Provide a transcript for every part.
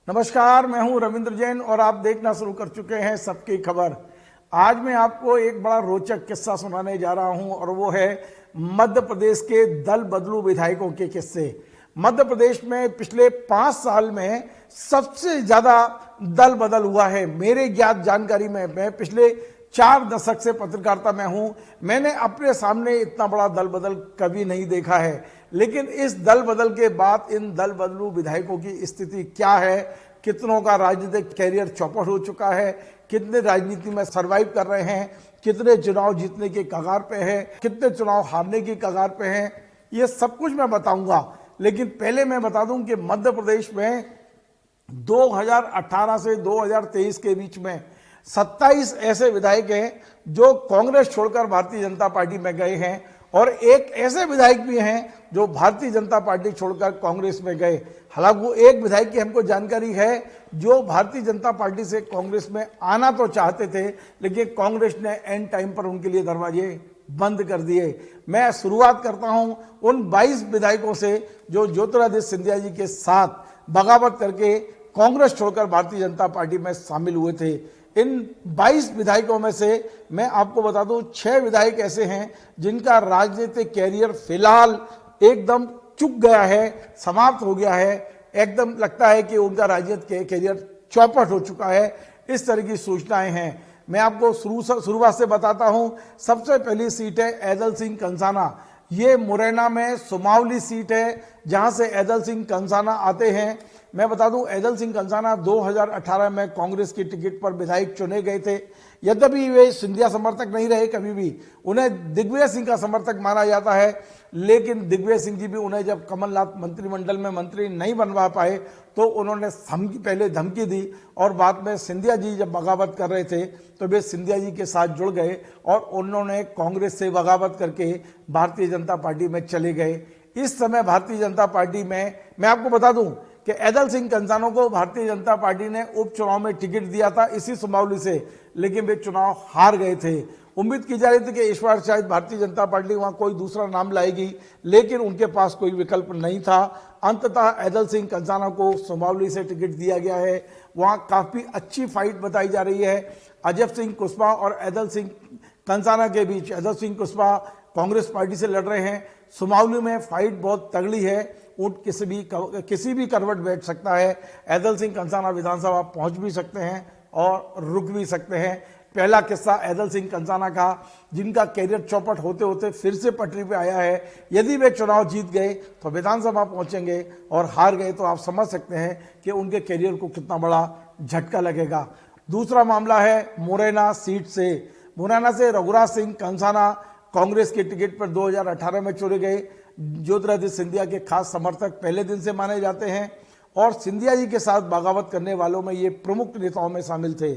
नमस्कार, मैं हूं रविंद्र जैन और आप देखना शुरू कर चुके हैं सबकी खबर। आज मैं आपको एक बड़ा रोचक किस्सा सुनाने जा रहा हूं और वो है मध्य प्रदेश के दल बदलू विधायकों के किस्से। मध्य प्रदेश में पिछले 5 साल में सबसे ज्यादा दल बदल हुआ है। मेरे ज्ञात जानकारी में मैं पिछले 4 दशक से पत्रकारिता में हूं, मैंने अपने सामने इतना बड़ा दल बदल कभी नहीं देखा है। लेकिन इस दल बदल के बाद इन दल बदलू विधायकों की स्थिति क्या है, कितनों का राजनीतिक कैरियर चौपट हो चुका है, कितने राजनीति में सरवाइव कर रहे हैं, कितने चुनाव जीतने के कगार पे हैं, कितने चुनाव हारने की कगार पे हैं, ये सब कुछ मैं बताऊंगा। लेकिन पहले मैं बता दूं कि मध्य प्रदेश में 2018 से 2023 के बीच में 27 ऐसे विधायक हैं जो कांग्रेस छोड़कर भारतीय जनता पार्टी में गए हैं और एक ऐसे विधायक भी हैं जो भारतीय जनता पार्टी छोड़कर कांग्रेस में गए। हालांकि एक विधायक की हमको जानकारी है जो भारतीय जनता पार्टी से कांग्रेस में आना तो चाहते थे, लेकिन कांग्रेस ने एंड टाइम पर उनके लिए दरवाजे बंद कर दिए। मैं शुरुआत करता हूं उन 22 विधायकों से जो ज्योतिरादित्य सिंधिया जी के साथ बगावत करके कांग्रेस छोड़कर भारतीय जनता पार्टी में शामिल हुए थे। इन 22 विधायकों में से मैं आपको बता दूं 6 विधायक ऐसे हैं जिनका राजनीतिक कैरियर फिलहाल एकदम चुक गया है, समाप्त हो गया है। एकदम लगता है कि उनका राजनीतिक कैरियर चौपट हो चुका है। इस तरह की सूचनाएं हैं। मैं आपको शुरुआत से बताता हूं। सबसे पहली सीट है ऐदल सिंह कंसाना। ये मुरैना में सुमावली सीट है जहां से ऐदल सिंह कंसाना आते हैं। मैं बता दूं ऐदल सिंह कंसाना 2018 में कांग्रेस की टिकट पर विधायक चुने गए थे। यद्यपि वे सिंधिया समर्थक नहीं रहे कभी भी, उन्हें दिग्विजय सिंह का समर्थक माना जाता है। लेकिन दिग्विजय सिंह जी भी उन्हें जब कमलनाथ मंत्रिमंडल में मंत्री नहीं बनवा पाए तो उन्होंने पहले धमकी दी और बाद में सिंधिया जी जब बगावत कर रहे थे तो वे सिंधिया जी के साथ जुड़ गए और उन्होंने कांग्रेस से बगावत करके भारतीय जनता पार्टी में चले गए। इस समय भारतीय जनता पार्टी में मैं आपको बता दूं कि ऐदल सिंह कंसाना को भारतीय जनता पार्टी ने उपचुनाव में टिकट दिया था इसी सुमावली से, लेकिन वे चुनाव हार गए थे। उम्मीद की जा रही थी कि इस बार शायद भारतीय जनता पार्टी वहां कोई दूसरा नाम लाएगी, लेकिन उनके पास कोई विकल्प नहीं था। अंततः ऐदल सिंह कंसाना को सुमावली से टिकट दिया गया है। वहां काफी अच्छी फाइट बताई जा रही है अजब सिंह कुशवाहा और ऐदल सिंह कंसाना के बीच। ऐदल सिंह कुशवाहा कांग्रेस पार्टी से लड़ रहे हैं। सुमावली में फाइट बहुत तगड़ी है, ऊंट किसी भी करवट बैठ सकता है। ऐदल सिंह कंसाना विधानसभा पहुंच भी सकते हैं और रुक भी सकते हैं। पहला किस्सा ऐदल सिंह कंसाना का, जिनका कैरियर चौपट होते होते फिर से पटरी पे आया है। यदि वे चुनाव जीत गए तो विधानसभा पहुंचेंगे और हार गए तो आप समझ सकते हैं कि उनके कैरियर को कितना बड़ा झटका लगेगा। दूसरा मामला है मुरैना सीट से। मुरैना से रघुराज सिंह कंसाना कांग्रेस के टिकट पर 2018 में चुने गए। ज्योतिरादित्य सिंधिया के खास समर्थक पहले दिन से माने जाते हैं और सिंधिया जी के साथ बगावत करने वालों में ये प्रमुख नेताओं में शामिल थे।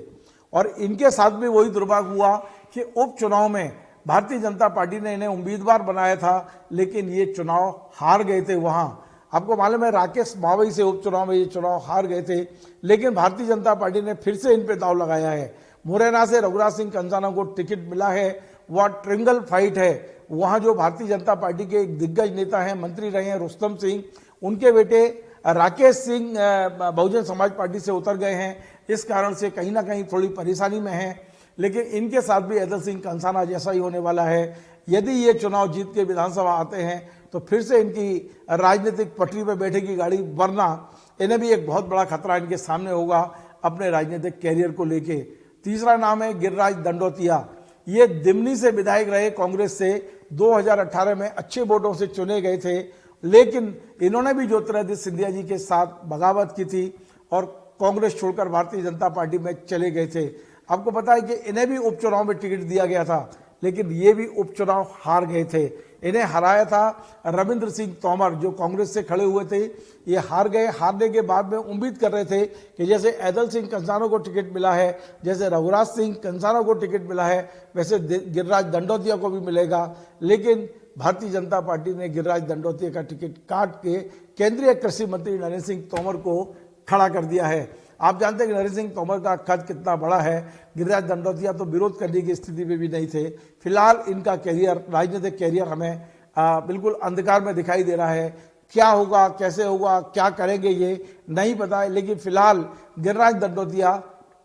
और इनके साथ भी वही दुर्भाग्य हुआ कि उपचुनाव में भारतीय जनता पार्टी ने इन्हें उम्मीदवार बनाया था, लेकिन ये चुनाव हार गए थे। वहां आपको मालूम है राकेश मावई से उपचुनाव में ये चुनाव हार गए थे, लेकिन भारतीय जनता पार्टी ने फिर से इन पे दाव लगाया है। मुरैना से रघुराज सिंह कंसाना को टिकट मिला है। वह ट्रिंगल फाइट है। वहां जो भारतीय जनता पार्टी के एक दिग्गज नेता हैं, मंत्री रहे हैं रुस्तम सिंह, उनके बेटे राकेश सिंह बहुजन समाज पार्टी से उतर गए हैं। इस कारण से कहीं ना कहीं थोड़ी परेशानी में है। लेकिन इनके साथ भी ऐदल सिंह कंसाना जैसा ही होने वाला है। यदि ये चुनाव जीत के विधानसभा आते हैं तो फिर से इनकी राजनीतिक पटरी पर बैठेगी गाड़ी, वरना इन्हें भी एक बहुत बड़ा खतरा इनके सामने होगा अपने राजनीतिक कैरियर को लेके। तीसरा नाम है गिरिराज दंडोतिया। ये दिमनी से विधायक रहे कांग्रेस से। 2018 में अच्छे वोटों से चुने गए थे, लेकिन इन्होंने भी ज्योतिरादित्य सिंधिया जी के साथ बगावत की थी और कांग्रेस छोड़कर भारतीय जनता पार्टी में चले गए थे। आपको पता है कि इन्हें भी उपचुनाव में टिकट दिया गया था, लेकिन ये भी उपचुनाव हार गए थे। इन्हें हराया था रविंद्र सिंह तोमर जो कांग्रेस से खड़े हुए थे। ये हार गए। हारने के बाद में उम्मीद कर रहे थे कि जैसे ऐदल सिंह कंसाना को टिकट मिला है, जैसे रघुराज सिंह कंसाना को टिकट मिला है, वैसे गिरिराज दंडोतिया को भी मिलेगा। लेकिन भारतीय जनता पार्टी ने गिरिराज दंडोतिया का टिकट काट के केंद्रीय कृषि मंत्री नरेंद्र सिंह तोमर को खड़ा कर दिया है। आप जानते हैं कि नरेंद्र सिंह तोमर का कद कितना बड़ा है। गिरिराज दंडोतिया तो विरोध करने की स्थिति में भी नहीं थे। फिलहाल इनका कैरियर, राजनीतिक कैरियर हमें बिल्कुल अंधकार में दिखाई दे रहा है। क्या होगा, कैसे होगा, क्या करेंगे ये नहीं पता है। लेकिन फिलहाल गिरिराज दंडोतिया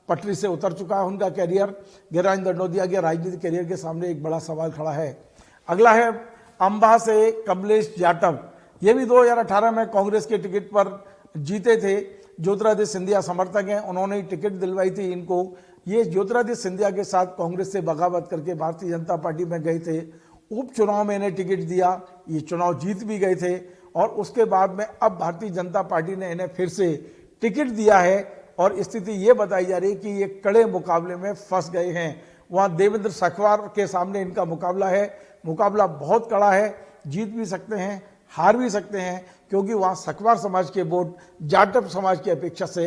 पटरी से उतर चुका है उनका कैरियर। गिरिराज दंडोतिया के राजनीतिक कैरियर के सामने एक बड़ा सवाल खड़ा है। अगला है अंबा से कमलेश जाटव। ये भी 2018 में कांग्रेस के टिकट पर जीते थे। ज्योतिरादित्य सिंधिया समर्थक हैं, उन्होंने ही टिकट दिलवाई थी इनको। ये ज्योतिरादित्य सिंधिया के साथ कांग्रेस से बगावत करके भारतीय जनता पार्टी में गए थे। उपचुनाव में इन्हें टिकट दिया, ये चुनाव जीत भी गए थे और उसके बाद में अब भारतीय जनता पार्टी ने इन्हें फिर से टिकट दिया है और स्थिति ये बताई जा रही है कि ये कड़े मुकाबले में फंस गए हैं। वहाँ देवेंद्र सखवार के सामने इनका मुकाबला है। मुकाबला बहुत कड़ा है, जीत भी सकते हैं, हार भी सकते हैं, क्योंकि वहाँ सखवार समाज के वोट जाटव समाज की अपेक्षा से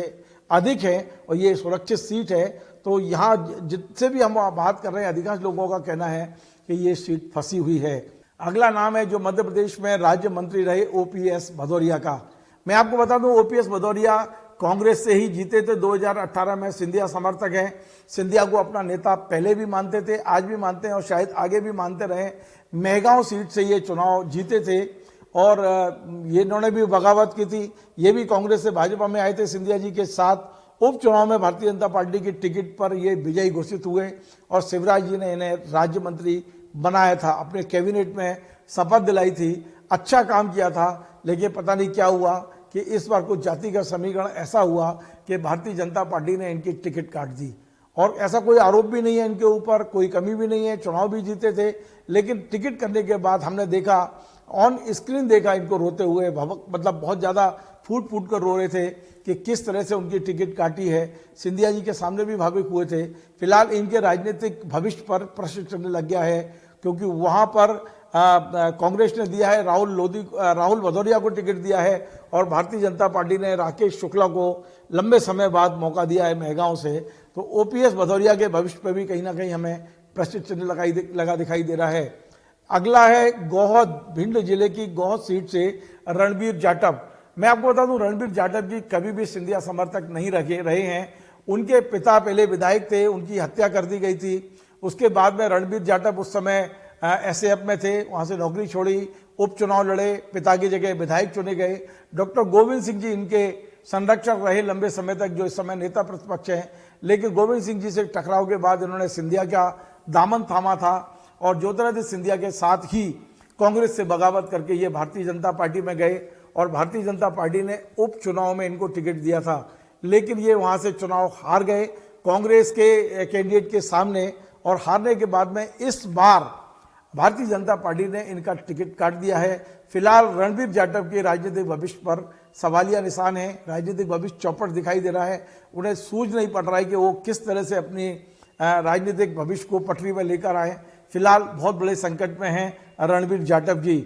अधिक है और ये सुरक्षित सीट है। तो यहाँ जिससे भी हम बात कर रहे हैं, अधिकांश लोगों का कहना है कि ये सीट फंसी हुई है। अगला नाम है जो मध्य प्रदेश में राज्य मंत्री रहे ओपीएस भदौरिया का। मैं आपको बता दूं, ओपीएस भदौरिया कांग्रेस से ही जीते थे। 2018 में सिंधिया समर्थक हैं। सिंधिया को अपना नेता पहले भी मानते थे, आज भी मानते हैं और शायद आगे भी मानते रहे। मेहगांव सीट से ये चुनाव जीते थे और ये इन्होंने भी बगावत की थी। ये भी कांग्रेस से भाजपा में आए थे सिंधिया जी के साथ। उपचुनाव में भारतीय जनता पार्टी की टिकट पर ये विजयी घोषित हुए और शिवराज जी ने इन्हें राज्य मंत्री बनाया था, अपने कैबिनेट में शपथ दिलाई थी। अच्छा काम किया था, लेकिन पता नहीं क्या हुआ कि इस बार कुछ जातिगत समीकरण ऐसा हुआ कि भारतीय जनता पार्टी ने इनकी टिकट काट दी। और ऐसा कोई आरोप भी नहीं है इनके ऊपर, कोई कमी भी नहीं है, चुनाव भी जीते थे। लेकिन टिकट करने के बाद हमने देखा, ऑन स्क्रीन देखा इनको रोते हुए, मतलब बहुत ज़्यादा फूट फूट कर रो रहे थे कि किस तरह से उनकी टिकट काटी है। सिंधिया जी के सामने भी भावुक हुए थे। फिलहाल इनके राजनीतिक भविष्य पर प्रश्न चलने लग गया है, क्योंकि वहाँ पर कांग्रेस ने दिया है राहुल भदौरिया को टिकट दिया है और भारतीय जनता पार्टी ने राकेश शुक्ला को लंबे समय बाद मौका दिया है मेहगांव से। तो ओपीएस भदौरिया के भविष्य पर भी कहीं ना कहीं हमें प्रश्न चिन्ह लगा दिखाई दे रहा है। अगला है गोहद, भिंड जिले की गोहद सीट से रणबीर जाटव। मैं आपको बता दूं, रणबीर जाटव जी कभी भी सिंधिया समर्थक नहीं रहे हैं। उनके पिता पहले विधायक थे, उनकी हत्या कर दी गई थी। उसके बाद में रणबीर जाटव उस समय एसएएफ में थे, वहां से नौकरी छोड़ी, उपचुनाव लड़े, पिता की जगह विधायक चुने गए। डॉक्टर गोविंद सिंह जी इनके संरक्षक रहे लंबे समय तक, जो इस समय नेता प्रतिपक्ष हैं। लेकिन गोविंद सिंह जी से टकराव के बाद इन्होंने सिंधिया का दामन थामा था और ज्योतिरादित्य सिंधिया के साथ ही कांग्रेस से बगावत करके ये भारतीय जनता पार्टी में गए और भारतीय जनता पार्टी ने उपचुनाव में इनको टिकट दिया था। लेकिन ये वहां से चुनाव हार गए कांग्रेस के कैंडिडेट के सामने और हारने के बाद में इस बार भारतीय जनता पार्टी ने इनका टिकट काट दिया है। फिलहाल रणबीर जाटव के राजनीतिक भविष्य पर सवालिया निशान है। राजनीतिक भविष्य चौपट दिखाई दे रहा है। उन्हें सूझ नहीं पड़ रहा है कि वो किस तरह से अपनी राजनीतिक भविष्य को पटरी में लेकर आए। फिलहाल बहुत बड़े संकट में हैं रणबीर जाटव जी।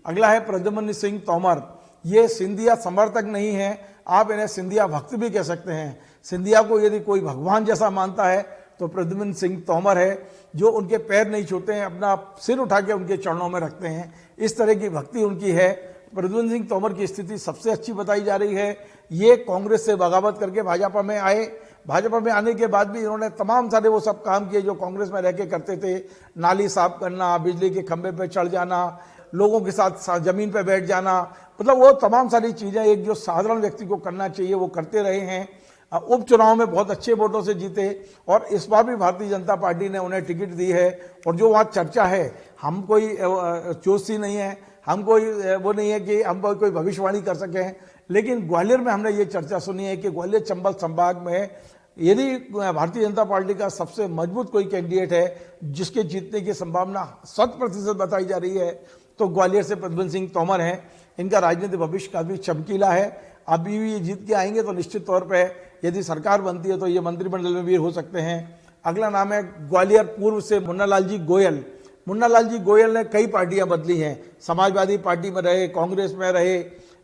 अगला है प्रद्युम्न सिंह तोमर। ये सिंधिया समर्थक नहीं है, आप इन्हें सिंधिया भक्त भी कह सकते हैं। सिंधिया को यदि कोई भगवान जैसा मानता है तो प्रद्युम्न सिंह तोमर है, जो उनके पैर नहीं छूते हैं, अपना सिर उठा के उनके चरणों में रखते हैं। इस तरह की भक्ति उनकी है। प्रद्युम्न सिंह तोमर की स्थिति सबसे अच्छी बताई जा रही है। ये कांग्रेस से बगावत करके भाजपा में आए। भाजपा में आने के बाद भी इन्होंने तमाम सारे वो सब काम किए जो कांग्रेस में रह के करते थे। नाली साफ करना, बिजली के खंभे पर चढ़ जाना, लोगों के साथ जमीन पर बैठ जाना, मतलब वो तमाम सारी चीजें एक जो साधारण व्यक्ति को करना चाहिए वो करते रहे हैं। उपचुनाव में बहुत अच्छे वोटों से जीते और इस बार भी भारतीय जनता पार्टी ने उन्हें टिकट दी है। और जो वहाँ चर्चा है, हम कोई जोशी नहीं है, हम कोई वो नहीं है कि हम कोई भविष्यवाणी कर सकें, लेकिन ग्वालियर में हमने ये चर्चा सुनी है कि ग्वालियर चंबल संभाग में यदि भारतीय जनता पार्टी का सबसे मजबूत कोई कैंडिडेट है जिसके जीतने की संभावना 100% बताई जा रही है तो ग्वालियर से प्रद्युम्न सिंह तोमर हैं। इनका राजनीतिक भविष्य काफी चमकीला है। अभी भी ये जीत के आएंगे तो निश्चित तौर पे यदि सरकार बनती है तो ये मंत्रिमंडल में भी हो सकते हैं। अगला नाम है ग्वालियर पूर्व से मुन्नालाल जी गोयल। मुन्नालाल जी गोयल ने कई पार्टियां बदली हैं, समाजवादी पार्टी में रहे, कांग्रेस में रहे,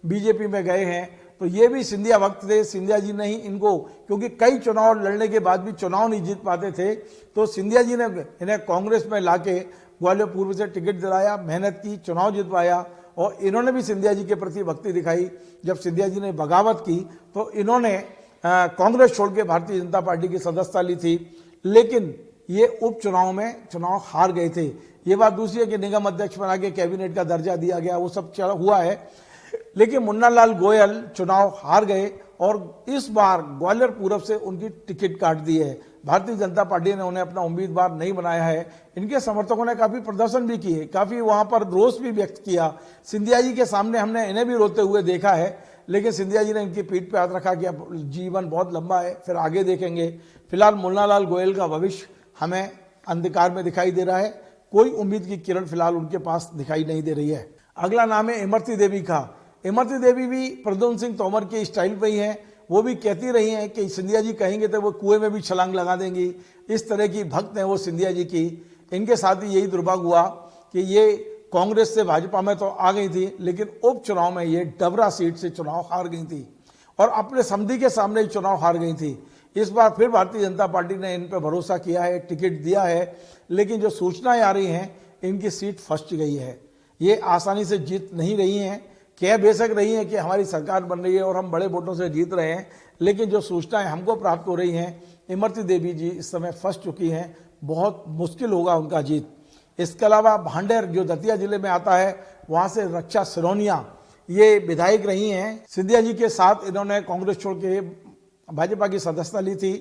बीजेपी में गए हैं। तो ये भी सिंधिया भक्त थे। सिंधिया जी ने ही इनको, क्योंकि कई चुनाव लड़ने के बाद भी चुनाव नहीं जीत पाते थे, तो सिंधिया जी ने इन्हें कांग्रेस में लाके ग्वालियर पूर्व से टिकट दिलाया, मेहनत की, चुनाव जितवाया। और इन्होंने भी सिंधिया जी के प्रति भक्ति दिखाई। जब सिंधिया जी ने बगावत की तो इन्होंने कांग्रेस छोड़ के भारतीय जनता पार्टी की सदस्यता ली थी, लेकिन ये उपचुनाव में चुनाव हार गए थे। ये बात दूसरी है कि निगम अध्यक्ष बना के कैबिनेट का दर्जा दिया गया, वो सब हुआ है। लेकिन मुन्ना लाल गोयल चुनाव हार गए और इस बार ग्वालियर पूरब से उनकी टिकट काट दी है। भारतीय जनता पार्टी ने उन्हें अपना उम्मीदवार नहीं बनाया है। इनके समर्थकों ने काफी प्रदर्शन भी किए, काफी वहां पर रोष भी व्यक्त किया। सिंधिया जी के सामने हमने इन्हें भी रोते हुए देखा है, लेकिन सिंधिया जी ने इनकी पीठ पे हाथ रखा कि अब जीवन बहुत लंबा है, फिर आगे देखेंगे। फिलहाल मुन्ना लाल गोयल का भविष्य हमें अंधकार में दिखाई दे रहा है, कोई उम्मीद की किरण फिलहाल उनके पास दिखाई नहीं दे रही है। अगला नाम है इमरती देवी का। इमरती देवी भी प्रद्युम्न सिंह तोमर के स्टाइल पे ही है। वो भी कहती रही हैं कि सिंधिया जी कहेंगे तो वो कुएं में भी छलांग लगा देंगी, इस तरह की भक्त हैं वो सिंधिया जी की। इनके साथ ही यही दुर्भाग्य हुआ कि ये कांग्रेस से भाजपा में तो आ गई थी, लेकिन उपचुनाव में ये डबरा सीट से चुनाव हार गई थी और अपने समधी के सामने ही चुनाव हार गई थी। इस बार फिर भारतीय जनता पार्टी ने इन पर भरोसा किया है, टिकट दिया है, लेकिन जो सूचनाएं आ रही हैं इनकी सीट फंस गई है। ये आसानी से जीत नहीं रही हैं, कह बेशक रही हैं कि हमारी सरकार बन रही है और हम बड़े वोटों से जीत रहे हैं, लेकिन जो सूचनाएं हमको प्राप्त हो रही हैं, इमरती देवी जी इस समय फंस चुकी हैं, बहुत मुश्किल होगा उनका जीत। इसके अलावा भांडेर जो दतिया जिले में आता है, वहां से रक्षा सिरोनिया ये विधायक रही हैं। सिंधिया जी के साथ इन्होंने कांग्रेस छोड़ के भाजपा की सदस्यता ली थी।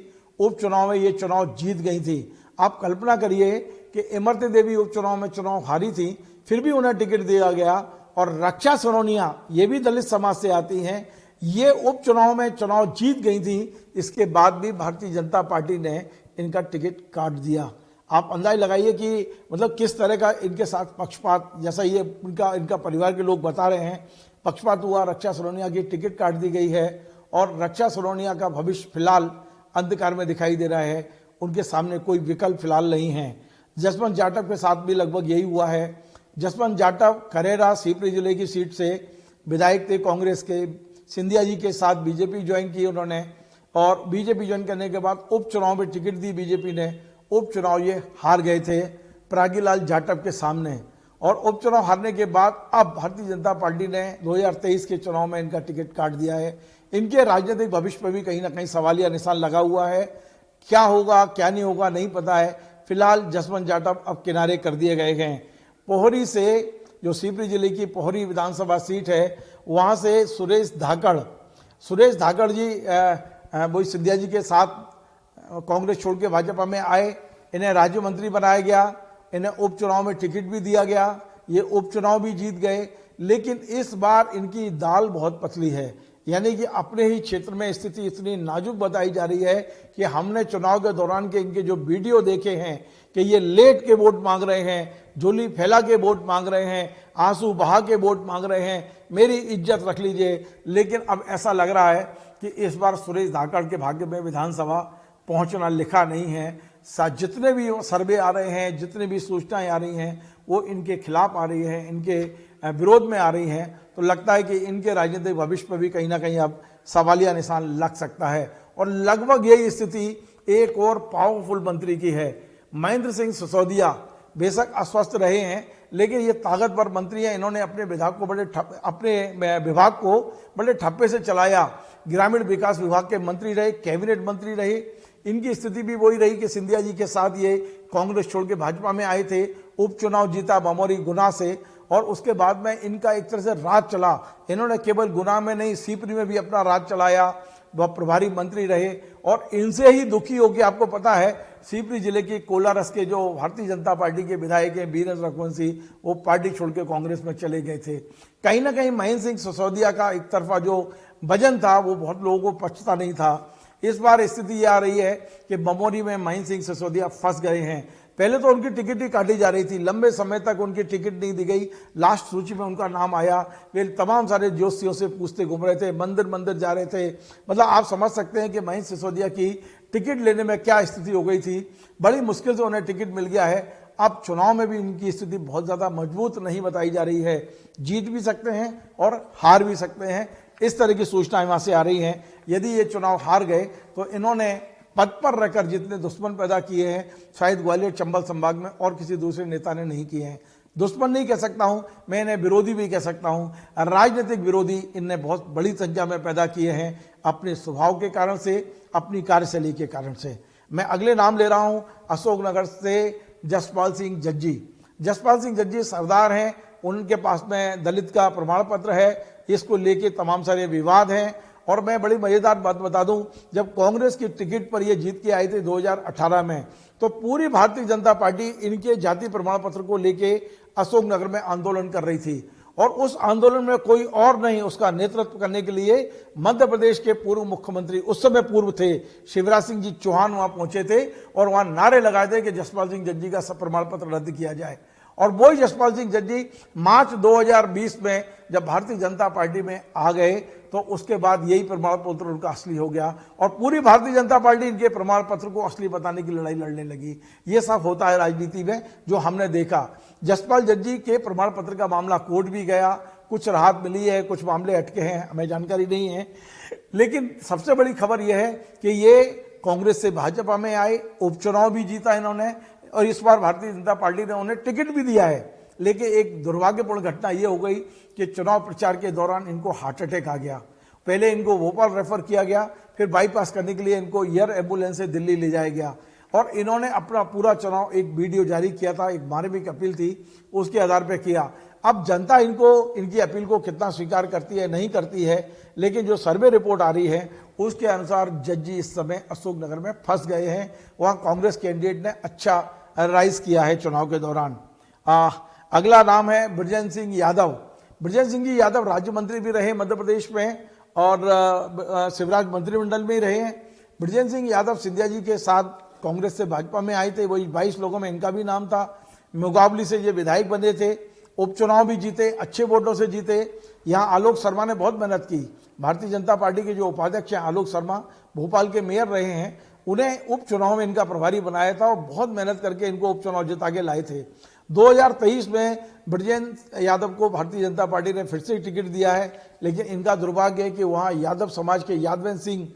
उपचुनाव में ये चुनाव जीत गई थी। आप कल्पना करिए कि इमरती देवी उपचुनाव में चुनाव हारी थी, फिर भी उन्हें टिकट दिया गया। और रक्षा सिरोनिया ये भी दलित समाज से आती हैं, ये उपचुनाव में चुनाव जीत गई थी, इसके बाद भी भारतीय जनता पार्टी ने इनका टिकट काट दिया। आप अंदाज लगाइए कि मतलब किस तरह का इनके साथ पक्षपात, जैसा ये इनका परिवार के लोग बता रहे हैं, पक्षपात हुआ। रक्षा सिरोनिया की टिकट काट दी गई है और रक्षा सिरोनिया का भविष्य फिलहाल अंधकार में दिखाई दे रहा है। उनके सामने कोई विकल्प फिलहाल नहीं है। जसवंत जाटव के साथ भी लगभग यही हुआ है। जसवंत जाटव खरेरा सीपरी जिले की सीट से विधायक थे कांग्रेस के। सिंधिया जी के साथ बीजेपी ज्वाइन की उन्होंने और बीजेपी ज्वाइन करने के बाद उपचुनाव में टिकट दी बीजेपी ने। उपचुनाव ये हार गए थे प्रागीलाल जाटव के सामने और उपचुनाव हारने के बाद अब भारतीय जनता पार्टी ने 2023 के चुनाव में इनका टिकट काट दिया है। इनके राजनीतिक भविष्य पर भी कहीं ना कहीं सवालिया निशान लगा हुआ है। क्या होगा क्या नहीं होगा नहीं पता है। फिलहाल जसवंत जाटव अब किनारे कर दिए गए हैं। पोहरी से जो सीपरी जिले की पोहरी विधानसभा सीट है, वहां से सुरेश धाकड़ जी वही सिंधिया जी के साथ कांग्रेस छोड़ के भाजपा में आए। इन्हें राज्य मंत्री बनाया गया, इन्हें उपचुनाव में टिकट भी दिया गया, ये उपचुनाव भी जीत गए। लेकिन इस बार इनकी दाल बहुत पतली है, यानी कि अपने ही क्षेत्र में स्थिति इतनी नाजुक बताई जा रही है कि हमने चुनाव के दौरान के इनके जो वीडियो देखे हैं कि ये लेट के वोट मांग रहे हैं, झोली फैला के वोट मांग रहे हैं, आंसू बहा के वोट मांग रहे हैं, मेरी इज्जत रख लीजिए। लेकिन अब ऐसा लग रहा है कि इस बार सुरेश धाकड़ के भाग्य में विधानसभा पहुंचना लिखा नहीं है। जितने भी सर्वे आ रहे हैं, जितने भी सूचनाएं आ रही हैं, वो इनके खिलाफ आ रही है, इनके विरोध में आ रही हैं। तो लगता है कि इनके राजनीतिक भविष्य पर भी कहीं ना कहीं अब सवालिया निशान लग सकता है। और लगभग यही स्थिति एक और पावरफुल मंत्री की है। महेंद्र सिंह सिसोदिया बेशक अस्वस्थ रहे हैं, लेकिन ये ताकतवर मंत्री हैं। इन्होंने अपने विभाग को बड़े ठप्पे से चलाया। ग्रामीण विकास विभाग के मंत्री रहे, कैबिनेट मंत्री रहे। इनकी स्थिति भी वही रही कि सिंधिया जी के साथ ये कांग्रेस छोड़ के भाजपा में आए थे, उपचुनाव जीता बमौरी गुना से, और उसके बाद में इनका एक तरह से राज चला। इन्होंने केवल गुना में नहीं, सीपरी में भी अपना राज चलाया, वह प्रभारी मंत्री रहे। और इनसे ही दुखी होकर, आपको पता है, सीपरी जिले की कोलारस के जो भारतीय जनता पार्टी के विधायक हैं वीरेंद्र रघुवंशी, वो पार्टी छोड़ के कांग्रेस में चले गए थे। कहीं ना कहीं महेंद्र सिंह सिसोदिया का एक तरफा जो वजन था वो बहुत लोगों को पचता नहीं था। इस बार स्थिति ये आ रही है कि बमौरी में महेंद्र सिंह सिसोदिया फंस गए हैं। पहले तो उनकी टिकट ही काटी जा रही थी, लंबे समय तक उनकी टिकट नहीं दी गई। लास्ट सूची में उनका नाम आया, वे तमाम सारे ज्योतिषियों से पूछते घूम रहे थे, मंदिर मंदिर जा रहे थे। मतलब आप समझ सकते हैं कि महेंद्र सिसोदिया की टिकट लेने में क्या स्थिति हो गई थी। बड़ी मुश्किल से उन्हें टिकट मिल गया है। अब चुनाव में भी इनकी स्थिति बहुत ज़्यादा मजबूत नहीं बताई जा रही है। जीत भी सकते हैं और हार भी सकते हैं, इस तरह की सूचनाएं वहां से आ रही हैं। यदि ये चुनाव हार गए तो इन्होंने पद पर रहकर जितने दुश्मन पैदा किए हैं, शायद ग्वालियर चंबल संभाग में और किसी दूसरे नेता ने नहीं किए हैं। दुश्मन नहीं कह सकता हूं मैं, इन्हें विरोधी भी कह सकता हूं। राजनीतिक विरोधी इनने बहुत बड़ी संख्या में पैदा किए हैं, अपने स्वभाव के कारण से, अपनी कार्यशैली के कारण से। मैं अगले नाम ले रहा हूं अशोकनगर से जसपाल सिंह जज्जी। जसपाल सिंह जज्जी सरदार हैं, उनके पास में दलित का प्रमाण पत्र है, इसको लेके तमाम सारे विवाद हैं। और मैं बड़ी मजेदार बात बता दूं, जब कांग्रेस की टिकट पर ये जीत के आई थी 2018 में, तो पूरी भारतीय जनता पार्टी इनके जाति प्रमाण पत्र को लेके अशोकनगर में आंदोलन कर रही थी। और उस आंदोलन में कोई और नहीं, उसका नेतृत्व करने के लिए मध्य प्रदेश के पूर्व मुख्यमंत्री, उस समय पूर्व थे, शिवराज सिंह जी चौहान वहां पहुंचे थे और वहां नारे लगाए थे कि जसपाल सिंह जज्जी का प्रमाण पत्र रद्द किया जाए। और वही जसपाल सिंह जज्जी मार्च 2020 में जब भारतीय जनता पार्टी में आ गए, तो उसके बाद यही प्रमाण पत्र उनका असली हो गया और पूरी भारतीय जनता पार्टी इनके प्रमाण पत्र को असली बताने की लड़ाई लड़ने लगी। ये सब होता है राजनीति में, जो हमने देखा। जसपाल जज्जी के प्रमाण पत्र का मामला कोर्ट भी गया, कुछ राहत मिली है, कुछ मामले अटके हैं, हमें जानकारी नहीं है। लेकिन सबसे बड़ी खबर यह है कि ये कांग्रेस से भाजपा में आए, उपचुनाव भी जीता इन्होंने और इस बार भारतीय जनता पार्टी ने उन्हें टिकट भी दिया है। लेकिन एक दुर्भाग्यपूर्ण घटना यह हो गई कि चुनाव प्रचार के दौरान इनको हार्ट अटैक आ गया। पहले इनको भोपाल रेफर किया गया, फिर बाईपास करने के लिए इनको एयर एम्बुलेंस से दिल्ली ले जाया गया और इन्होंने अपना पूरा चुनाव, एक वीडियो जारी किया था, एक मानवीय अपील थी, उसके आधार पर किया। अब जनता इनकी अपील को कितना स्वीकार करती है नहीं करती है, लेकिन जो सर्वे रिपोर्ट आ रही है उसके अनुसार जज्जी इस समय अशोकनगर में फंस गए हैं। वहां कांग्रेस कैंडिडेट ने अच्छा राइज किया है चुनाव के दौरान। अगला नाम है बृजेंद्र सिंह यादव। बृजेंद्र सिंह जी यादव राज्य मंत्री भी रहे मध्य प्रदेश में और शिवराज मंत्रिमंडल में ही रहे हैं। बृजेंद्र सिंह यादव सिंधिया जी के साथ कांग्रेस से भाजपा में आए थे, वही 22 लोगों में इनका भी नाम था। मुकाबले से ये विधायक बने थे, उपचुनाव भी जीते, अच्छे वोटों से जीते। यहाँ आलोक शर्मा ने बहुत मेहनत की। भारतीय जनता पार्टी के जो उपाध्यक्ष हैं आलोक शर्मा, भोपाल के मेयर रहे हैं, उन्हें उपचुनाव में इनका प्रभारी बनाया था और बहुत मेहनत करके इनको उपचुनाव जिता के लाए थे। 2023 में बृजेंद्र यादव को भारतीय जनता पार्टी ने फिर से टिकट दिया है, लेकिन इनका दुर्भाग्य है कि वहाँ यादव समाज के यादवेंद्र सिंह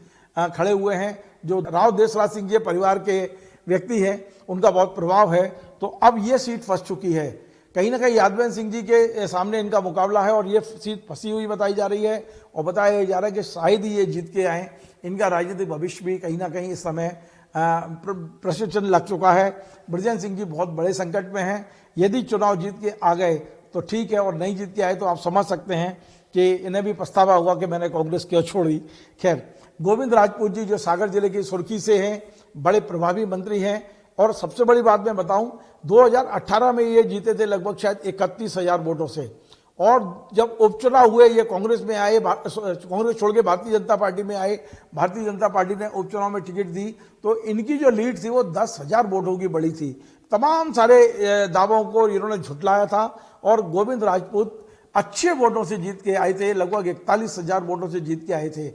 खड़े हुए हैं, जो राव देशराज सिंह के परिवार के व्यक्ति हैं, उनका बहुत प्रभाव है। तो अब ये सीट फंस चुकी है, कहीं ना कहीं यादवेंद्र सिंह जी के सामने इनका मुकाबला है और ये सीट फंसी हुई बताई जा रही है और बताया जा रहा है कि शायद ही ये जीत के आए। इनका राजनीतिक भविष्य भी कहीं ना कहीं इस समय प्रश्नचिन्ह लग चुका है। बृजेंद्र सिंह जी बहुत बड़े संकट में हैं। यदि चुनाव जीत के आ गए तो ठीक है, और नहीं जीत के आए तो आप समझ सकते हैं कि इन्हें भी पछतावा होगा कि मैंने कांग्रेस क्यों छोड़ी। खैर, गोविंद राजपूत जी जो सागर जिले की सुर्खी से हैं, बड़े प्रभावी मंत्री हैं और सबसे बड़ी बात मैं बताऊं, 2018 में ये जीते थे लगभग शायद 31,000 वोटों से, और जब उपचुनाव हुए ये कांग्रेस में आए, कांग्रेस छोड़ के भारतीय जनता पार्टी में आए, भारतीय जनता पार्टी ने उपचुनाव में टिकट दी तो इनकी जो लीड थी वो 10,000 वोटों की बड़ी थी। तमाम सारे दावों को इन्होंने झुटलाया था और गोविंद राजपूत अच्छे वोटों से जीत के आए थे, लगभग 41,000 वोटों से जीत के आए थे।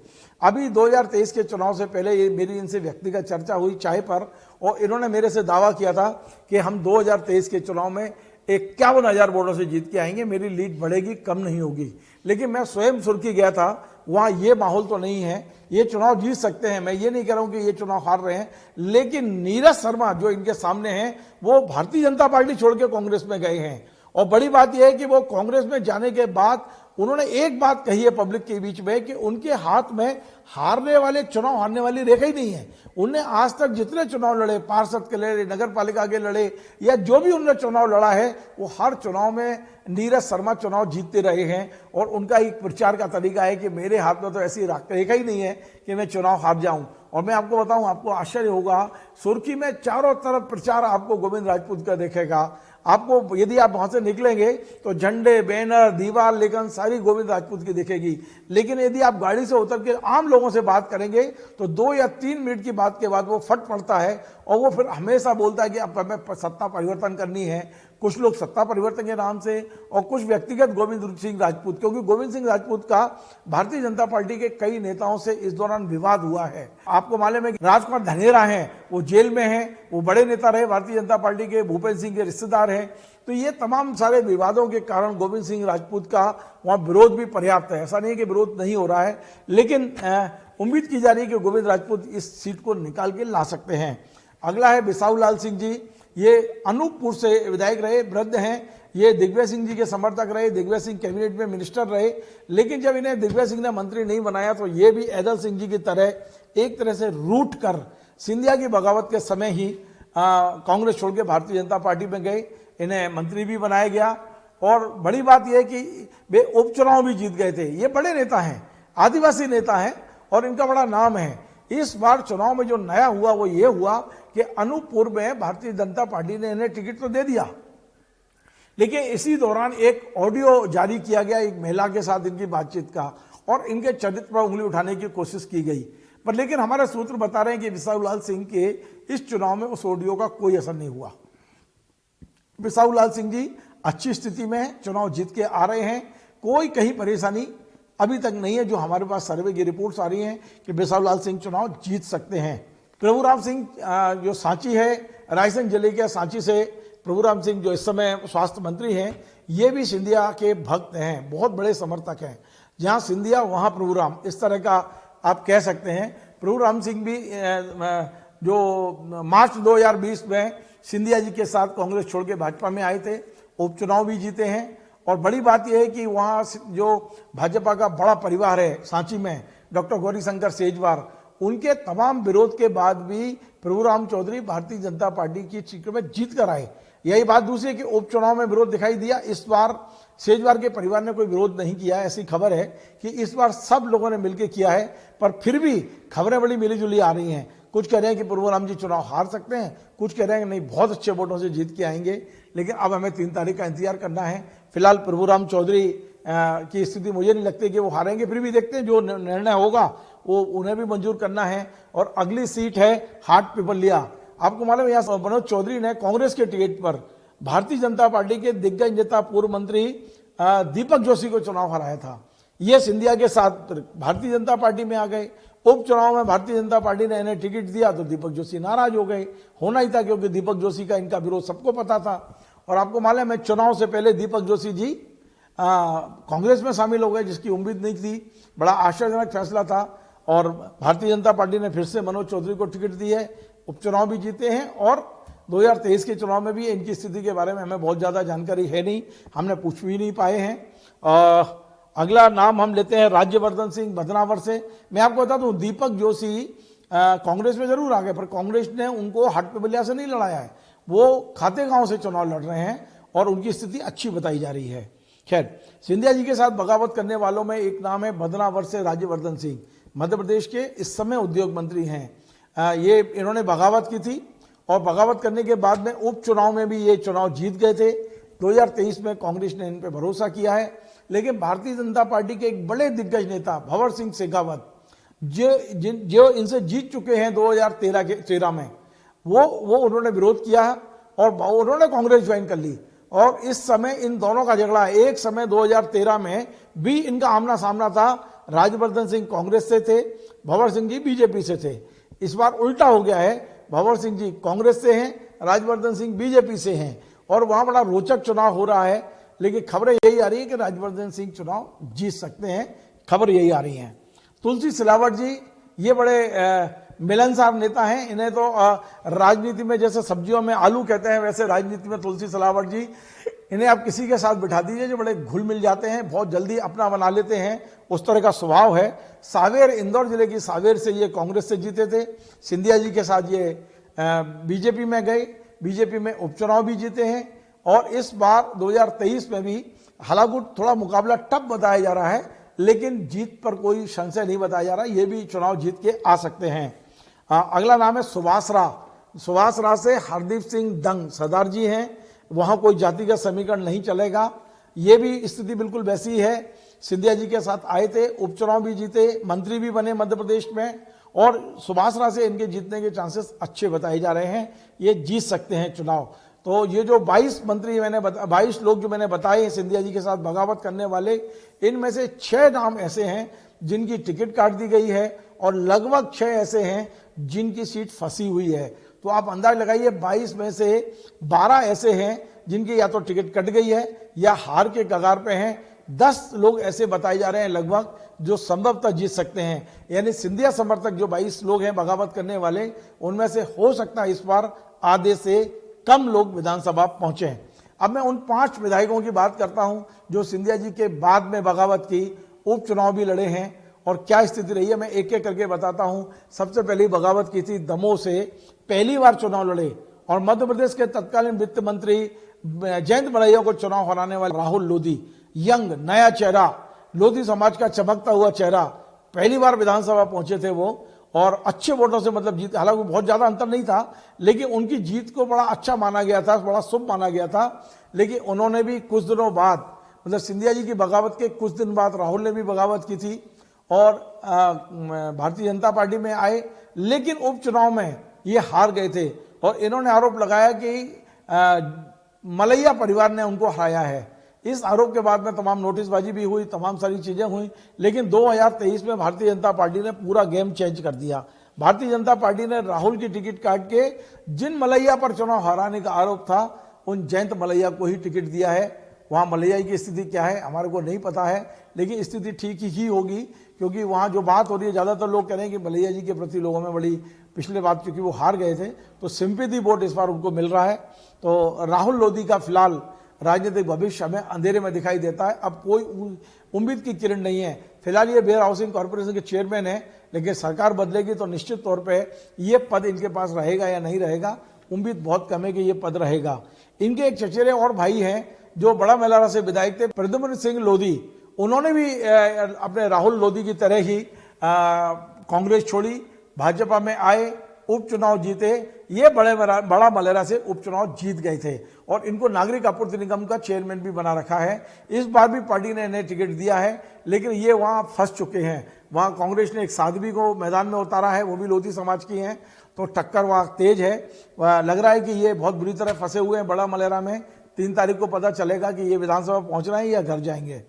अभी 2023 के चुनाव से पहले ये मेरी इनसे व्यक्तिगत चर्चा हुई चाय पर और इन्होंने मेरे से दावा किया था कि हम 2023 के चुनाव में 51,000 वोटों से जीत के आएंगे, मेरी लीड बढ़ेगी, कम नहीं होगी। लेकिन मैं स्वयं सुर्खी गया था, वहाँ ये माहौल तो नहीं है, ये चुनाव जीत सकते हैं। मैं ये नहीं कह रहा हूँ कि ये चुनाव हार रहे हैं, लेकिन नीरज शर्मा जो इनके सामने हैं वो भारतीय जनता पार्टी छोड़ के कांग्रेस में गए हैं। और बड़ी बात यह है कि वो कांग्रेस में जाने के बाद उन्होंने एक बात कही है पब्लिक के बीच में कि उनके हाथ में हारने वाले, चुनाव हारने वाली रेखा ही नहीं है। उन्हें आज तक जितने चुनाव लड़े, पार्षद के लड़े, नगर पालिका के लड़े या जो भी उन्होंने चुनाव लड़ा है, वो हर चुनाव में नीरज शर्मा चुनाव जीतते रहे हैं। और उनका एक प्रचार का तरीका है कि मेरे हाथ में तो ऐसी रेखा ही नहीं है कि मैं चुनाव हार जाऊं। और मैं आपको बताऊं, आपको आश्चर्य होगा, सुर्खी में चारों तरफ प्रचार आपको गोविंद राजपूत का देखेगा। आपको यदि आप वहां से निकलेंगे तो झंडे, बैनर, दीवार लेखन सारी गोविंद राजपूत की दिखेगी। लेकिन यदि आप गाड़ी से उतर के आम लोगों से बात करेंगे तो 2 या 3 मिनट की बात के बाद वो फट पड़ता है और वो फिर हमेशा बोलता है कि अब हमें सत्ता परिवर्तन करनी है। कुछ लोग सत्ता परिवर्तन के नाम से और कुछ व्यक्तिगत गोविंद सिंह राजपूत, क्योंकि गोविंद सिंह राजपूत का भारतीय जनता पार्टी के कई नेताओं से इस दौरान विवाद हुआ है। आपको मालूम है कि राजकुमार धनेरा हैं, वो जेल में हैं, वो बड़े नेता रहे भारतीय जनता पार्टी के, भूपेंद्र सिंह के रिश्तेदार हैं। तो ये तमाम सारे विवादों के कारण गोविंद सिंह राजपूत का वहाँ विरोध भी पर्याप्त है। ऐसा नहीं है कि विरोध नहीं हो रहा है, लेकिन उम्मीद की जा रही है कि गोविंद राजपूत इस सीट को निकाल के ला सकते हैं। अगला है बिसाहू लाल सिंह जी, ये अनूपपुर से विधायक रहे, वृद्ध हैं। ये दिग्विजय सिंह जी के समर्थक रहे, दिग्विजय सिंह कैबिनेट में मिनिस्टर रहे। लेकिन जब इन्हें दिग्विजय सिंह ने मंत्री नहीं बनाया तो ये भी ऐदल सिंह जी की तरह एक तरह से रूट कर सिंधिया की बगावत के समय ही कांग्रेस छोड़ के भारतीय जनता पार्टी में गए। इन्हें मंत्री भी बनाया गया और बड़ी बात यह है कि वे उपचुनाव भी जीत गए थे। ये बड़े नेता हैं, आदिवासी नेता हैं और इनका बड़ा नाम है। इस बार चुनाव में जो नया हुआ वो ये हुआ कि अनूपपुर में भारतीय जनता पार्टी ने इन्हें टिकट तो दे दिया, लेकिन इसी दौरान एक ऑडियो जारी किया गया एक महिला के साथ इनकी बातचीत का, और इनके चरित्र पर उंगली उठाने की कोशिश की गई। पर लेकिन हमारे सूत्र बता रहे हैं कि बिसाहूलाल सिंह के इस चुनाव में उस ऑडियो का कोई असर नहीं हुआ। बिसाहूलाल सिंह जी अच्छी स्थिति में है, चुनाव जीत के आ रहे हैं, कोई कहीं परेशानी अभी तक नहीं है। जो हमारे पास सर्वे की रिपोर्ट्स आ रही हैं कि बिसाहूलाल सिंह चुनाव जीत सकते हैं। प्रभुराम सिंह जो सांची है, रायसेन जिले के सांची से प्रभुराम सिंह जो इस समय स्वास्थ्य मंत्री हैं, ये भी सिंधिया के भक्त हैं, बहुत बड़े समर्थक हैं। जहां सिंधिया वहां प्रभुराम, इस तरह का आप कह सकते हैं। प्रभुराम सिंह भी जो मार्च 2020 में सिंधिया जी के साथ कांग्रेस छोड़ के भाजपा में आए थे, उपचुनाव भी जीते हैं। और बड़ी बात यह है कि वहाँ जो भाजपा का बड़ा परिवार है सांची में, डॉक्टर गौरीशंकर सेजवार, उनके तमाम विरोध के बाद भी प्रभुराम चौधरी भारतीय जनता पार्टी की टिकट में जीत कर आए। यही बात दूसरी है कि उपचुनाव में विरोध दिखाई दिया। इस बार सेजवार के परिवार ने कोई विरोध नहीं किया, ऐसी खबर है कि इस बार सब लोगों ने मिलकर किया है। पर फिर भी खबरें बड़ी मिलीजुली आ रही हैं। कुछ कह रहे हैं कि प्रभुराम जी चुनाव हार सकते हैं, कुछ कह रहे हैं कि नहीं बहुत अच्छे वोटों से जीत के आएंगे। लेकिन अब हमें 3 तारीख का इंतजार करना है। फिलहाल प्रभुराम चौधरी की स्थिति मुझे नहीं लगती कि वो हारेंगे, फिर भी देखते हैं जो निर्णय होगा वो उन्हें भी मंजूर करना है। और अगली सीट है हाट पिपलिया। आपको मालूम है यहाँ मनोज चौधरी ने कांग्रेस के टिकट पर भारतीय जनता पार्टी के दिग्गज नेता पूर्व मंत्री दीपक जोशी को चुनाव हराया था। ये सिंधिया के साथ भारतीय जनता पार्टी में आ गए। उपचुनाव में भारतीय जनता पार्टी ने इन्हें टिकट दिया तो दीपक जोशी नाराज हो गए। होना ही था, क्योंकि दीपक जोशी का इनका विरोध सबको पता था। और आपको मालूम है चुनाव से पहले दीपक जोशी जी कांग्रेस में शामिल हो गए, जिसकी उम्मीद नहीं थी। बड़ा आश्चर्यजनक फैसला था। और भारतीय जनता पार्टी ने फिर से मनोज चौधरी को टिकट दी है, उपचुनाव भी जीते हैं। और 2023 के चुनाव में भी इनकी स्थिति के बारे में हमें बहुत ज़्यादा जानकारी है नहीं, हमने पूछ भी नहीं पाए हैं। अगला नाम हम लेते हैं राज्यवर्धन सिंह बदनावर से। मैं आपको बता दूं, दीपक जोशी कांग्रेस में जरूर आ गए, पर कांग्रेस ने उनको हाट पिपलिया से नहीं लड़ाया है। वो खातेगांव से चुनाव लड़ रहे हैं और उनकी स्थिति अच्छी बताई जा रही है। खैर, सिंधिया जी के साथ बगावत करने वालों में एक नाम है बदनावर से राज्यवर्धन सिंह। मध्य प्रदेश के इस समय उद्योग मंत्री हैं। ये इन्होंने बगावत की थी और बगावत करने के बाद में उपचुनाव में भी ये चुनाव जीत गए थे। 2023 में कांग्रेस ने इन पर भरोसा किया है। लेकिन भारतीय जनता पार्टी के एक बड़े दिग्गज नेता भंवर सिंह शेखावत, जो इनसे जीत चुके हैं 2013 में, वो उन्होंने विरोध किया और उन्होंने कांग्रेस ज्वाइन कर ली। और इस समय इन दोनों का झगड़ा, एक समय 2013 में भी इनका आमना सामना था। राज्यवर्धन सिंह कांग्रेस से थे, भंवर सिंह जी बीजेपी से थे। इस बार उल्टा हो गया है, भंवर सिंह जी कांग्रेस से हैं, राज्यवर्धन सिंह बीजेपी से हैं। और वहां बड़ा रोचक चुनाव हो रहा है। लेकिन खबरें यही आ रही है कि राज्यवर्धन सिंह चुनाव जीत सकते हैं, खबर यही आ रही है। तुलसी सिलावट जी, ये बड़े मिलनसार नेता हैं। इन्हें तो राजनीति में जैसे सब्जियों में आलू कहते हैं, वैसे राजनीति में तुलसी सिलावट जी, इन्हें आप किसी के साथ बिठा दीजिए जो बड़े घुल मिल जाते हैं, बहुत जल्दी अपना बना लेते हैं, उस तरह का स्वभाव है। सावेर, इंदौर जिले की सावेर से ये कांग्रेस से जीते थे। सिंधिया जी के साथ ये बीजेपी में गए, बीजेपी में उपचुनाव भी जीते हैं। और इस बार 2023 में भी हालांकि थोड़ा मुकाबला टफ बताया जा रहा है, लेकिन जीत पर कोई संशय नहीं बताया जा रहा, ये भी चुनाव जीत के आ सकते हैं। अगला नाम है सुभाष राव। सुभाष राव से हरदीप सिंह दंग सरदार जी हैं। वहां कोई जातिगत समीकरण नहीं चलेगा। ये भी स्थिति बिल्कुल वैसी है। सिंधिया जी के साथ आए थे, उपचुनाव भी जीते, मंत्री भी बने मध्य प्रदेश में। और सुभाष राव से इनके जीतने के चांसेस अच्छे बताए जा रहे हैं, ये जीत सकते हैं चुनाव। तो ये जो 22 मंत्री 22 लोग जो मैंने बताए हैं सिंधिया जी के साथ बगावत करने वाले, इनमें से 6 नाम ऐसे हैं जिनकी टिकट काट दी गई है और लगभग 6 ऐसे हैं जिनकी सीट फंसी हुई है। तो आप अंदाज लगाइए 22 में से 12 ऐसे हैं जिनकी या तो टिकट कट गई है या हार के कगार पे हैं। 10 लोग ऐसे बताए जा रहे हैं लगभग जो संभवतः जीत सकते हैं। यानी सिंधिया समर्थक जो 22 लोग हैं बगावत करने वाले, उनमें से हो सकता है इस बार आधे से कम लोग विधानसभा पहुंचे हैं। अब मैं उन 5 विधायकों की बात करता हूं जो सिंधिया जी के बाद में बगावत की, उपचुनाव भी लड़े हैं और क्या स्थिति रही है मैं एक एक करके बताता हूं। सबसे पहले बगावत की थी दमोह से, पहली बार चुनाव लड़े और मध्य प्रदेश के तत्कालीन वित्त मंत्री जयंत मलैया को चुनाव हराने वाले राहुल लोधी, यंग नया चेहरा, लोधी समाज का चमकता हुआ चेहरा, पहली बार विधानसभा पहुंचे थे वो और अच्छे वोटों से मतलब जीत, हालांकि बहुत ज्यादा अंतर नहीं था, लेकिन उनकी जीत को बड़ा अच्छा माना गया था, बड़ा शुभ माना गया था। लेकिन उन्होंने भी कुछ दिनों बाद, मतलब सिंधिया जी की बगावत के कुछ दिन बाद राहुल ने भी बगावत की थी और भारतीय जनता पार्टी में आए, लेकिन उपचुनाव में ये हार गए थे और इन्होंने आरोप लगाया कि मलैया परिवार ने उनको हराया है। इस आरोप के बाद में तमाम नोटिसबाजी भी हुई, तमाम सारी चीजें हुई, लेकिन 2023 में भारतीय जनता पार्टी ने पूरा गेम चेंज कर दिया। भारतीय जनता पार्टी ने राहुल की टिकट काट के जिन मलैया पर चुनाव हराने का आरोप था उन जयंत मलैया को ही टिकट दिया है। वहां मलैया की स्थिति क्या है हमारे को नहीं पता है, लेकिन स्थिति ठीक ही होगी, क्योंकि वहां जो बात हो रही है, ज्यादातर लोग कह रहे हैं कि मलैया जी के प्रति लोगों में बड़ी पिछले बात, क्योंकि वो हार गए थे तो सिंपैथी वोट इस बार उनको मिल रहा है। तो राहुल लोधी का फिलहाल राजनीतिक भविष्य हमें अंधेरे में दिखाई देता है। अब कोई उम्मीद की किरण नहीं है। फिलहाल ये बेयर हाउसिंग कॉर्पोरेशन के चेयरमैन है, लेकिन सरकार बदलेगी तो निश्चित तौर पे ये पद इनके पास रहेगा या नहीं रहेगा, उम्मीद बहुत कम है कि ये पद रहेगा। इनके एक चचेरे और भाई हैं जो बड़ा मेलारा से विधायक थे, प्रद्युम्न सिंह लोधी, उन्होंने भी अपने राहुल लोधी की तरह ही कांग्रेस छोड़ी, भाजपा में आए, उपचुनाव जीते। ये बड़ा मलेरा से उपचुनाव जीत गए थे और इनको नागरिक आपूर्ति निगम का चेयरमैन भी बना रखा है। इस बार भी पार्टी ने इन्हें टिकट दिया है, लेकिन ये वहां फंस चुके हैं। वहां कांग्रेस ने एक साध्वी को मैदान में उतारा है, वो भी लोधी समाज की हैं, तो टक्कर वहां तेज है। लग रहा है कि ये बहुत बुरी तरह फंसे हुए हैं बड़ा मलेरा में। 3 तारीख को पता चलेगा कि ये विधानसभा पहुंच रहे हैं या घर जाएंगे।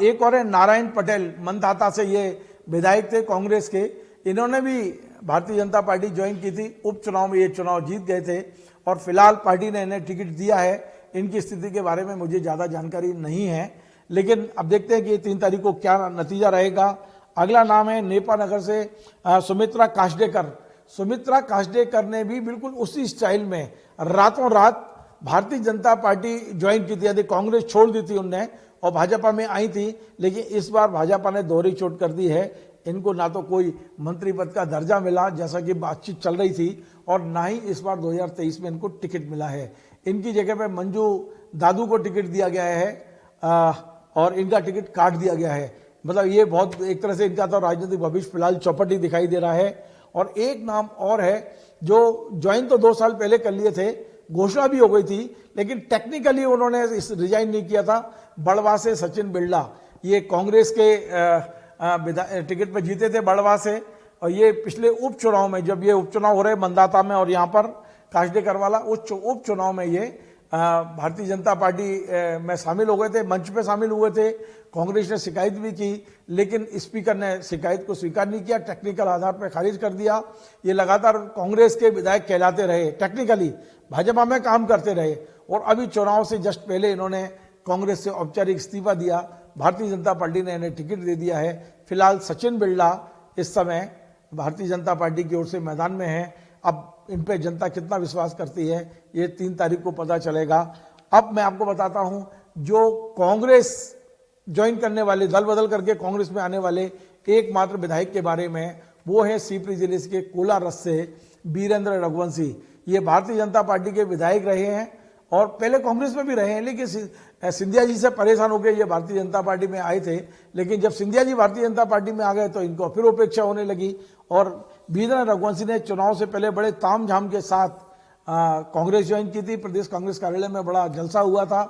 एक और है नारायण पटेल, मनताता से ये विधायक थे कांग्रेस के, इन्होंने भी भारतीय जनता पार्टी ज्वाइन की थी। उपचुनाव में ये चुनाव जीत गए थे और फिलहाल पार्टी ने इन्हें टिकट दिया है। इनकी स्थिति के बारे में मुझे ज्यादा जानकारी नहीं है, लेकिन अब देखते हैं कि 3 तारीख को क्या नतीजा रहेगा। अगला नाम है नेपा नगर से सुमित्रा काष्डेकर। सुमित्रा काष्डेकर ने भी बिल्कुल उसी स्टाइल में रातों रात भारतीय जनता पार्टी ज्वाइन की थी, यदि कांग्रेस छोड़ दी थी उनने और भाजपा में आई थी, लेकिन इस बार भाजपा ने दोहरी चोट कर दी है। इनको ना तो कोई मंत्री पद का दर्जा मिला जैसा कि बातचीत चल रही थी, और ना ही इस बार 2023 में इनको टिकट मिला है। इनकी जगह पे मंजू दादू को टिकट दिया गया है और इनका टिकट काट दिया गया है। मतलब ये बहुत एक तरह से इनका तो राजनीतिक भविष्य फिलहाल चौपट ही दिखाई दे रहा है। और एक नाम और है जो ज्वाइन तो 2 साल पहले कर लिए थे, घोषणा भी हो गई थी, लेकिन टेक्निकली उन्होंने रिजाइन नहीं किया था। बड़वा से सचिन बिरला, ये कांग्रेस के टिकट पर जीते थे बड़वा से, और ये पिछले उपचुनाव में, जब ये उपचुनाव हो रहे मंदाता में और यहाँ पर काष्डेकर वाला, उस उपचुनाव में ये भारतीय जनता पार्टी में शामिल हो गए थे, मंच पे शामिल हुए थे। कांग्रेस ने शिकायत भी की, लेकिन स्पीकर ने शिकायत को स्वीकार नहीं किया, टेक्निकल आधार पर खारिज कर दिया। ये लगातार कांग्रेस के विधायक कहलाते रहे, टेक्निकली भाजपा में काम करते रहे, और अभी चुनाव से जस्ट पहले इन्होंने कांग्रेस से औपचारिक इस्तीफा दिया। भारतीय जनता पार्टी ने इन्हें टिकट दे दिया है। फिलहाल सचिन बिरला इस समय भारतीय जनता पार्टी की ओर से मैदान में है। अब इन पे जनता कितना विश्वास करती है ये 3 तारीख को पता चलेगा। अब मैं आपको बताता हूं, जो कांग्रेस ज्वाइन करने वाले, दल बदल करके कांग्रेस में आने वाले एकमात्र विधायक के बारे में, वो है सीपरी जिले के कोलारस से वीरेंद्र रघुवंशी। ये भारतीय जनता पार्टी के विधायक रहे हैं और पहले कांग्रेस में भी रहे हैं, लेकिन सिंधिया जी से परेशान होकर ये भारतीय जनता पार्टी में आए थे। लेकिन जब सिंधिया जी भारतीय जनता पार्टी में आ गए तो इनको फिर उपेक्षा होने लगी, और वीरेंद्र रघुवंशी ने चुनाव से पहले बड़े तामझाम के साथ कांग्रेस ज्वाइन की थी। प्रदेश कांग्रेस कार्यालय में बड़ा जलसा हुआ था।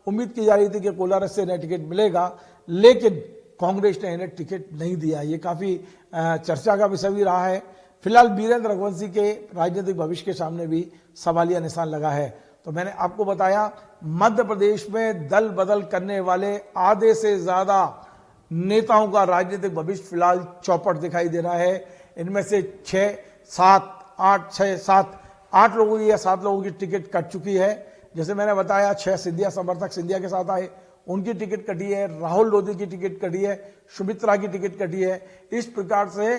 उम्मीद की जा रही थी कि कोलारस से इन्हें टिकट मिलेगा, लेकिन कांग्रेस ने इन्हें टिकट नहीं दिया। ये काफी चर्चा का विषय भी रहा है। फिलहाल वीरेंद्र रघुवंशी के राजनीतिक भविष्य के सामने भी सवालिया निशान लगा है। तो मैंने आपको बताया, मध्य प्रदेश में दल बदल करने वाले आधे से ज्यादा नेताओं का राजनीतिक भविष्य फिलहाल चौपट दिखाई दे रहा है। इनमें से 8 लोगों की या 7 लोगों की टिकट कट चुकी है। जैसे मैंने बताया, 6 सिंधिया समर्थक सिंधिया के साथ आए, उनकी टिकट कटी है। राहुल लोधी की टिकट कटी है, सुमित्रा की टिकट कटी है। इस प्रकार से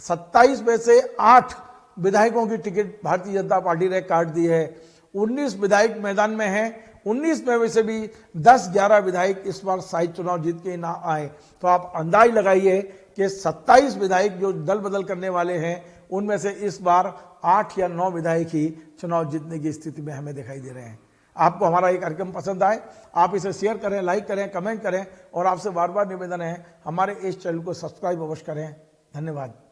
27 में से 8 विधायकों की टिकट भारतीय जनता पार्टी ने काट दी है। 19 विधायक मैदान में हैं। 19 में से भी 10-11 विधायक इस बार शायद चुनाव जीत के ना आए। तो आप अंदाज लगाइए कि 27 विधायक जो दल बदल करने वाले हैं, उनमें से इस बार 8 या 9 विधायक ही चुनाव जीतने की स्थिति में हमें दिखाई दे रहे हैं। आपको हमारा ये कार्यक्रम पसंद आए, आप इसे शेयर करें, लाइक करें, कमेंट करें और आपसे बार बार निवेदन है हमारे इस चैनल को सब्सक्राइब अवश्य करें। धन्यवाद।